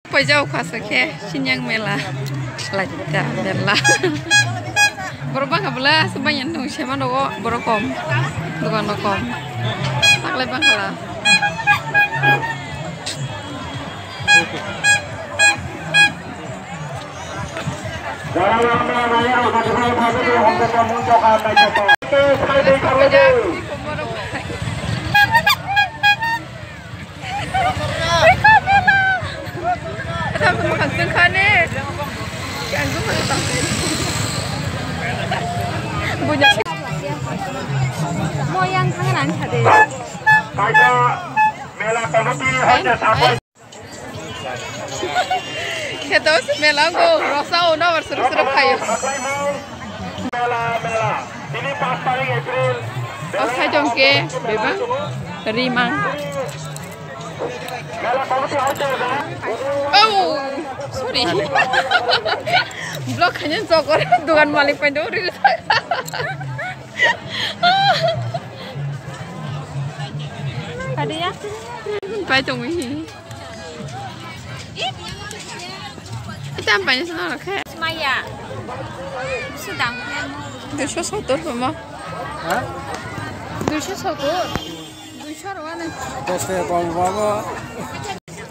Pajau kasake sinyang mela lajda mela berubah kabela sebanyak nu siapa dogo berokom dogon dokom tak lebang kala aku makan sengkan ni, aku makan tampil. Bunyi. Moyang tangan ada. Pada mela komiti hanya sampai. Kita usah mela go, rasa ona berseru-seru kayu. Mela. Ini pas paling April. Oh saya jongke, bebang, rimang. Mela komiti hanya. Oh, sorry. Blok hanya sokor dengan malik penduri. Ada ya? Pajong ini. Kita banyak senang kan? Semaya. Sedang. 200 sama. Hah? 200. 200 wana. Terus saya bawa.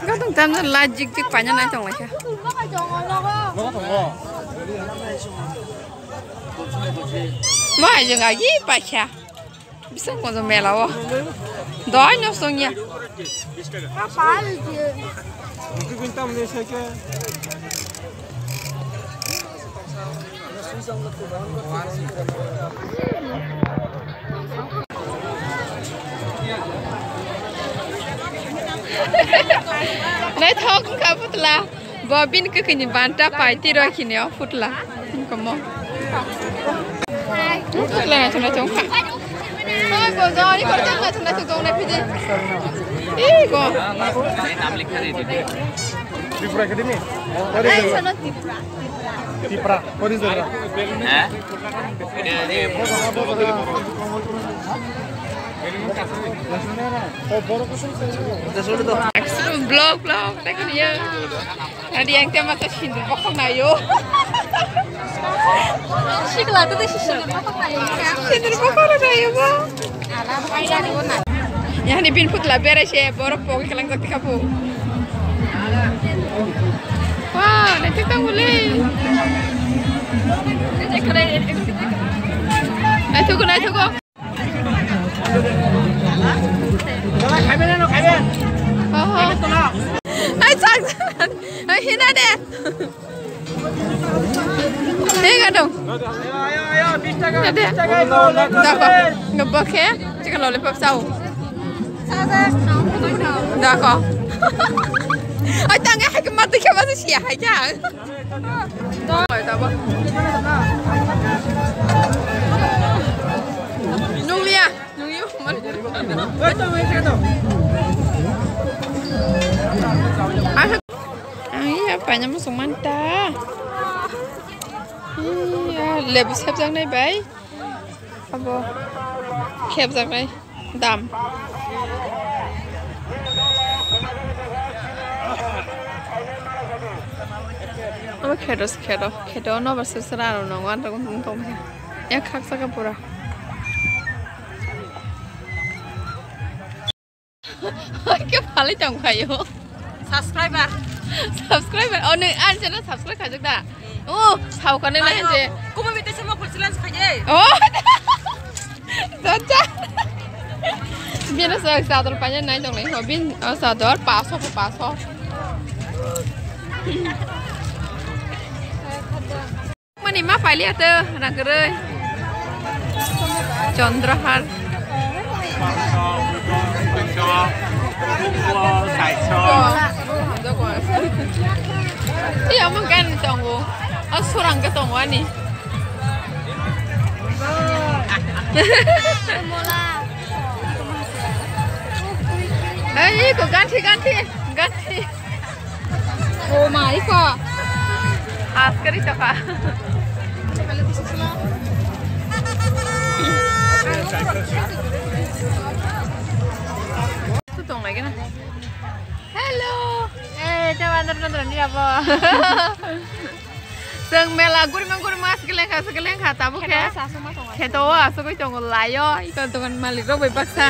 Kadang tamu lajik tik panjang naik tong lagi. Bawa tunggu. Mau aja lagi pacha. Bisa konsum melawa. Doa nyosongnya. Apa aja? Mungkin bintang ni saya ke. Nai thok ka putla bobin ke kini banta paiti ro kini o putla komo putla na chuna chong kha oi go go ni kor chang na chuna chong na phiji ih go नाम लिखा दे दीदी Tripura Academy. Tripura. What is that? हैं ini Oh, baru kusum saya. blog tak dia ada yang tema ke sini pokok na yo Sikla tu dah sisi apa kaya? sini pokok na yo ba Alah, bayar ni mana? yang ni bin putla beres ya borok pokok kelang tak kapu wah nanti tak boleh naik tunggu ai sang ai hina deh kan dong Ayo, 20 taka. ada dah ngebok ya chicken lollipop sau dah kok ai tang ai ke mati ke masih sia hai jang rồi tao ba nung ya iya apa masuk mantap iya lebih siap jang nih bay apa siap jang nih dam apa kedo no berserah no ngan tong ya kak saka pura cái phá lấy chồng phải vô subscriber oh nè anh cho nó subscribe cả chúng ta sau còn nên là gì Kau mau minta semua kursilan sekali. đó chắc biar nó sợ sao tôi phải này trong này họ biết sao đó paso mà đi má phải lihat tuh nak kerja Chandrahar iya mungkin tunggu surang ke tunggu ani kok ganti oh my god askeri cakap Tutong lagi na. Hello. itu bandar ini apa? Seng mela gurima sekeleng kata bu ke? Ketawa so kau tunggu layo ikut dengan malik robai paksa.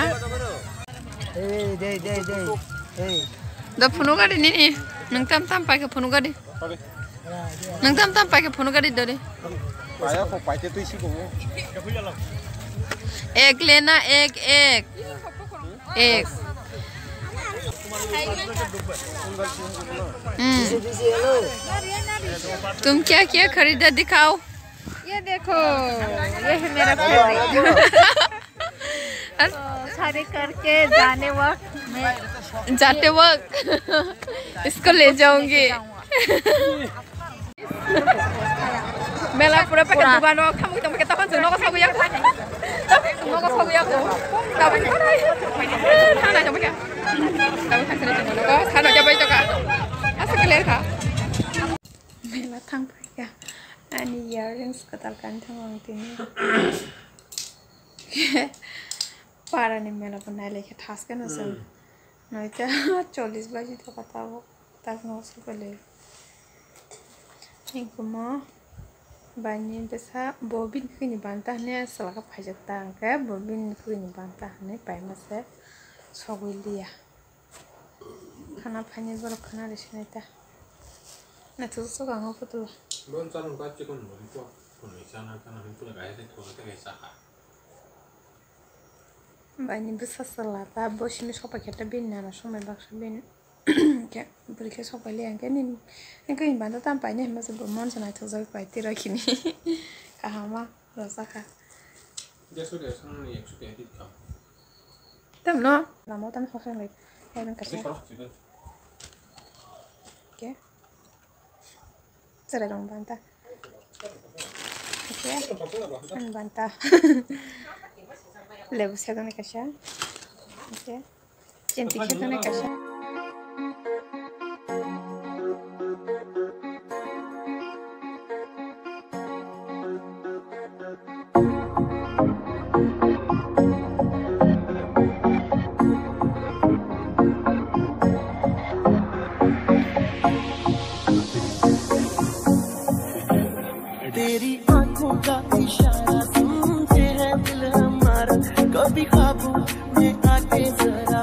Dah penuh kali ni, nang tam pakai penuh kali. Nang tam pakai penuh kali dah deh. Payah kok pakai tu isi kau. Egg लेना एक तुम क्या क्या खरीदा दिखाओ ये देखो ये है मेरा फेवरेट शादी करके जाते वक्त इसको ले जाऊंगी मेला पूरा pakai dugaan lo kamu itu pakai tahan sih nggak sagu ya tapi sana coba ya tapi hasilnya cuma lo sana coba itu kak asal kalian kak मेला थांग पाया आणि इयरिंग्स कताल कांथां वांगतिनि पारानि मेला बनाय लेखे थासकेन जों नयता 40 बाजि तो कताबो तास नसो गले इनकुमा बानि बेसा बबिन खिनि बांता ने सलाका फाजता के बबिन खिनि बांता ने पाइमासे सगुलिया खाना फानि बर खाना रेसनेता ना तो सो गांगो Fatto Belum calon baca kan itu penulisan kan itu lagi ada tuh kita kayak sah. Banyak besar selata, bos ini siapa kita bin nara semua bakso bin, kayak beri ke siapa liang kan ini ini bantu tampaknya masih bermon sana itu saya pasti rakini, kahama rasa kah? Dia sudah sana yang sudah itu. Tam no, lama tam hokan lagi, yang kasih. Oke. Serah dong bantah. Oke. Kan bantah. Lebu saya tuh nekasya. Oke. Cantik saya tuh nekasya. तेरी आंखों का इशारा सुनते हैं दिल हमारा कभी ख्वाबों में आके जरा